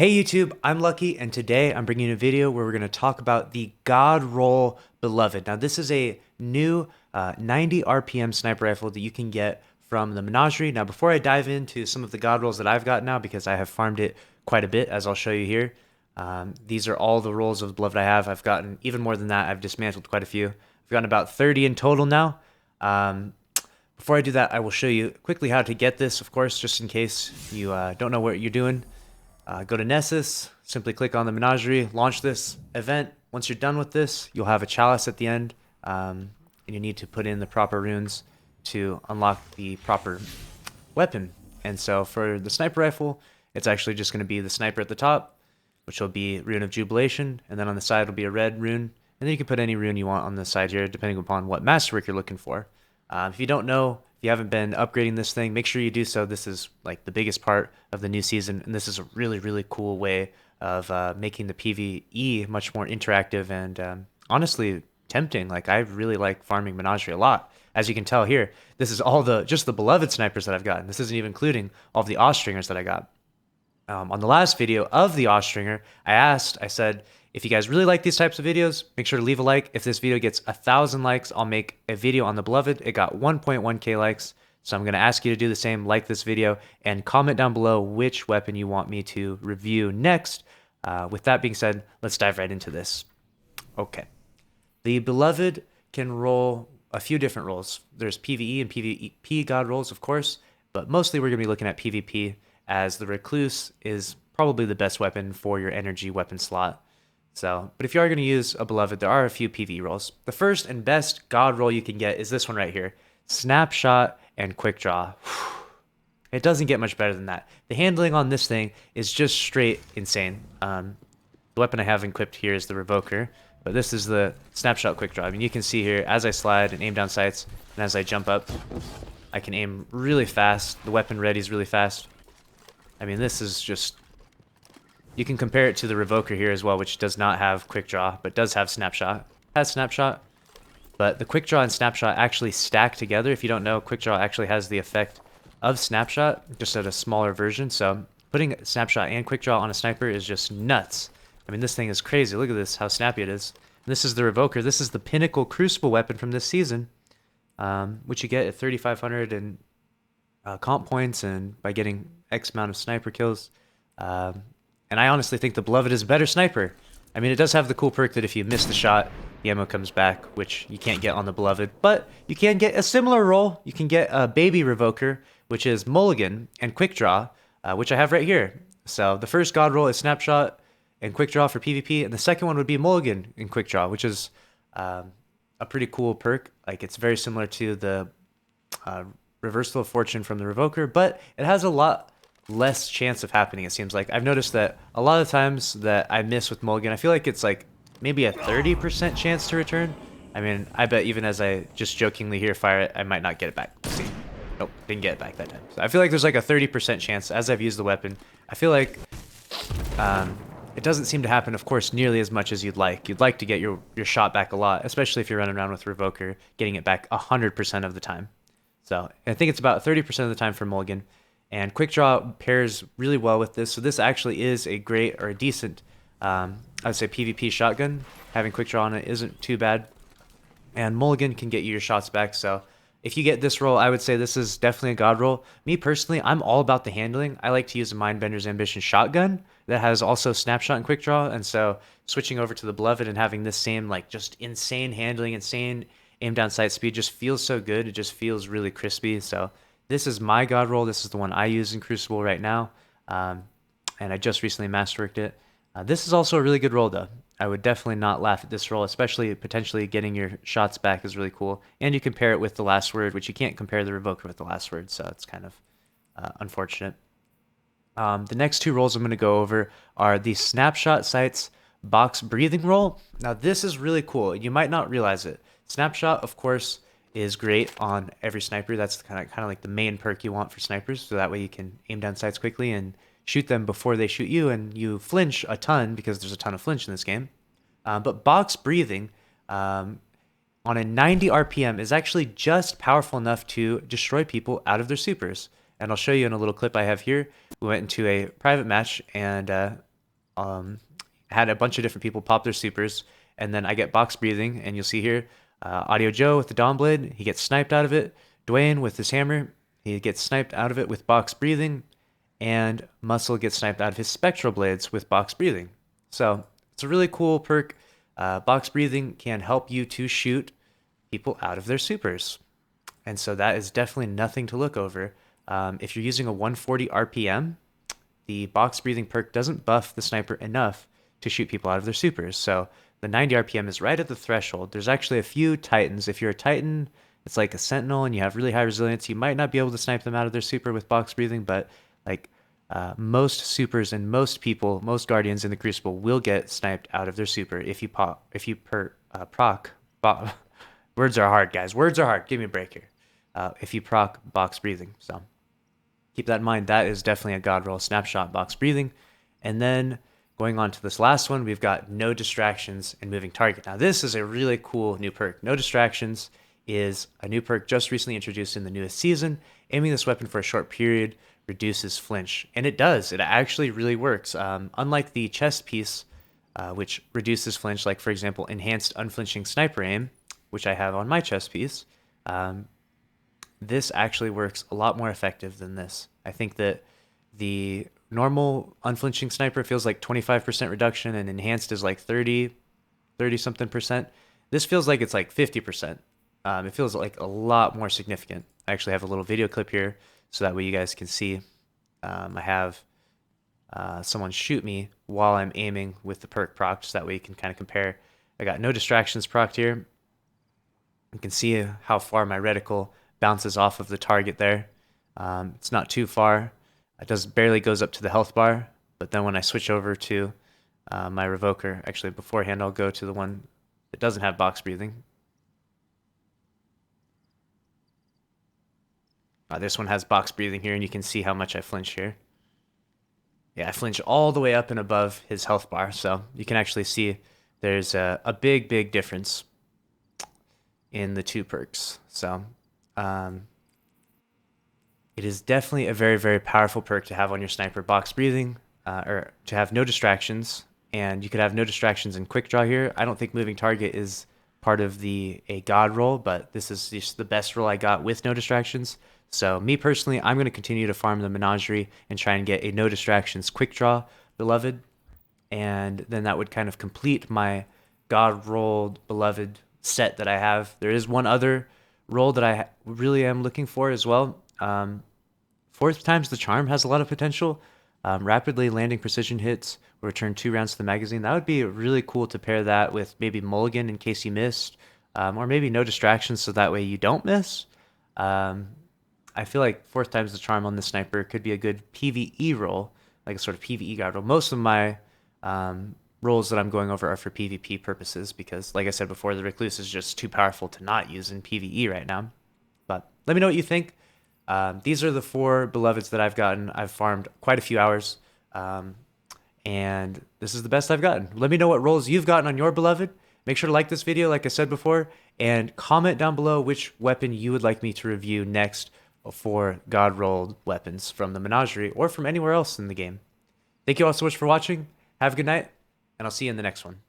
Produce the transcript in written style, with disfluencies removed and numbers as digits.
Hey YouTube, I'm Lucky, and today I'm bringing you a video where we're going to talk about the God Roll Beloved. Now, this is a new 90 RPM sniper rifle that you can get from the Menagerie. Now, before I dive into some of the God Rolls that I've got now, because I have farmed it quite a bit, as I'll show you here, these are all the rolls of Beloved I have. I've gotten even more than that. I've dismantled quite a few. I've gotten about 30 in total now. Before I do that, I will show you quickly how to get this, of course, just in case you don't know what you're doing. Go to Nessus, simply click on the Menagerie, launch this event. Once you're done with this, you'll have a chalice at the end, and you need to put in the proper runes to unlock the proper weapon. And so for the sniper rifle, it's actually just going to be the sniper at the top, which will be Rune of Jubilation, and then on the side will be a red rune, and then you can put any rune you want on the side here, depending upon what masterwork you're looking for. If you don't know, if you haven't been upgrading this thing, make sure you do so. This is like the biggest part of the new season, and this is a really, really cool way of making the PvE much more interactive and honestly tempting. Like, I really like farming Menagerie a lot. As you can tell here, this is all just the Beloved snipers that I've gotten. This isn't even including all of the Ostringers that I got. On the last video of the Ostringer, I said, if you guys really like these types of videos, make sure to leave a like. If this video gets 1,000 likes, I'll make a video on the Beloved. It got 1.1k likes, so I'm going to ask you to do the same, like this video, and comment down below which weapon you want me to review next. With that being said, let's dive right into this. Okay. The Beloved can roll a few different roles. There's PvE and PvP god rolls, of course, but mostly we're going to be looking at PvP, as the Recluse is probably the best weapon for your energy weapon slot. So, but if you are going to use a Beloved, there are a few PvE rolls. The first and best god roll you can get is this one right here, Snapshot and Quickdraw. It doesn't get much better than that. The handling on this thing is just straight insane. The weapon I have equipped here is the Revoker, but this is the Snapshot Quickdraw. I mean, you can see here, as I slide and aim down sights, and as I jump up, I can aim really fast. The weapon readies really fast. I mean, this is just... You can compare it to the Revoker here as well, which does not have Quickdraw, but does have Snapshot. Has Snapshot, but the Quickdraw and Snapshot actually stack together. If you don't know, Quickdraw actually has the effect of Snapshot, just at a smaller version. So putting Snapshot and Quickdraw on a sniper is just nuts. I mean, this thing is crazy. Look at this, how snappy it is. And this is the Revoker. This is the pinnacle Crucible weapon from this season, which you get at 3,500 in comp points and by getting X amount of sniper kills. And I honestly think the Beloved is a better sniper. I mean, it does have the cool perk that if you miss the shot, the ammo comes back, which you can't get on the Beloved. But you can get a similar roll. You can get a baby Revoker, which is Mulligan and Quickdraw, which I have right here. So the first god roll is Snapshot and Quickdraw for PvP, and the second one would be Mulligan and Quickdraw, which is a pretty cool perk. Like, it's very similar to the Reversal of Fortune from the Revoker, but it has a lot less chance of happening, it seems like. I've noticed that a lot of times that I miss with Mulligan, I feel like it's like maybe a 30% chance to return. I mean, I bet even as I just jokingly here fire it, I might not get it back. Let's see. Nope, didn't get it back that time. So I feel like there's like a 30% chance as I've used the weapon. I feel like it doesn't seem to happen, of course, nearly as much as you'd like. You'd like to get your shot back a lot, especially if you're running around with Revoker, getting it back 100% of the time. So I think it's about 30% of the time for Mulligan. And Quickdraw pairs really well with this. So this actually is a great or a decent, I would say, PvP shotgun. Having Quickdraw on it isn't too bad. And Mulligan can get you your shots back. So if you get this roll, I would say this is definitely a god roll. Me personally, I'm all about the handling. I like to use a Mindbender's Ambition shotgun that has also Snapshot and Quickdraw. And so switching over to the Beloved and having this same, like, just insane handling, insane aim down sight speed just feels so good. It just feels really crispy. So this is my god roll. This is the one I use in Crucible right now, and I just recently masterworked it. This is also a really good roll, though. I would definitely not laugh at this roll, especially potentially getting your shots back is really cool. And you compare it with the Last Word, which you can't compare the Revoker with the Last Word, so it's kind of unfortunate. The next two rolls I'm going to go over are the Snapshot Sights Box Breathing roll. Now, this is really cool. You might not realize it. Snapshot, of course, is great on every sniper. That's kind of like the main perk you want for snipers, so that way you can aim down sights quickly and shoot them before they shoot you, and you flinch a ton because there's a ton of flinch in this game. But box breathing on a 90 RPM is actually just powerful enough to destroy people out of their supers. And I'll show you in a little clip I have here. We went into a private match, and Had a bunch of different people pop their supers, and then I get Box Breathing, and you'll see here, Audio Joe with the Dawn Blade, he gets sniped out of it. Dwayne with his hammer, he gets sniped out of it with Box Breathing, and Muscle gets sniped out of his Spectral Blades with Box Breathing. So it's a really cool perk. Box Breathing can help you to shoot people out of their supers. And so that is definitely nothing to look over. If you're using a 140 RPM, the Box Breathing perk doesn't buff the sniper enough to shoot people out of their supers. So the 90 RPM is right at the threshold. There's actually a few Titans. If you're a Titan, it's like a Sentinel and you have really high resilience, you might not be able to snipe them out of their super with Box Breathing, but like most supers and most people, most Guardians in the Crucible will get sniped out of their super if you proc. Words are hard, guys. Words are hard. Give me a break here. If you proc Box Breathing. So keep that in mind. That is definitely a god roll. Snapshot, Box Breathing. And then going on to this last one, we've got No Distractions and Moving Target. Now this is a really cool new perk. No Distractions is a new perk just recently introduced in the newest season. Aiming this weapon for a short period reduces flinch. And it does. It actually really works. Unlike the chest piece, which reduces flinch, like for example, Enhanced Unflinching Sniper Aim, which I have on my chest piece, this actually works a lot more effective than this. I think that the normal unflinching sniper feels like 25% reduction and enhanced is like 30 something percent. This feels like it's like 50%. It feels like a lot more significant. I actually have a little video clip here so that way you guys can see. I have someone shoot me while I'm aiming with the perk proc, so that way you can kind of compare. I got No Distractions proc here. You can see how far my reticle bounces off of the target there. It's not too far. It does barely goes up to the health bar, but then when I switch over to my revoker, actually beforehand I'll go to the one that doesn't have Box Breathing. This one has Box Breathing here, and you can see how much I flinch here. Yeah, I flinch all the way up and above his health bar, so you can actually see there's a big difference in the two perks. So it is definitely a very powerful perk to have on your sniper. Box Breathing, or to have No Distractions, and you could have No Distractions and Quickdraw here. I don't think Moving Target is part of a god roll, but this is just the best roll I got with No Distractions. So me personally, I'm going to continue to farm the Menagerie and try and get a No Distractions Quickdraw Beloved, and then that would kind of complete my god rolled Beloved set that I have. There is one other roll that I really am looking for as well. Fourth Time's the Charm has a lot of potential. Rapidly landing precision hits will return 2 rounds to the magazine. That would be really cool to pair that with maybe Mulligan in case you missed, or maybe No Distractions so that way you don't miss. I feel like Fourth Time's the Charm on the sniper could be a good PvE roll, like a sort of PvE guard roll. Most of my rolls that I'm going over are for PvP purposes because, like I said before, the Recluse is just too powerful to not use in PvE right now. But let me know what you think. These are the 4 Beloveds that I've gotten. I've farmed quite a few hours, and this is the best I've gotten. Let me know what rolls you've gotten on your Beloved. Make sure to like this video, like I said before, and comment down below which weapon you would like me to review next for God rolled weapons from the Menagerie or from anywhere else in the game. Thank you all so much for watching. Have a good night, and I'll see you in the next one.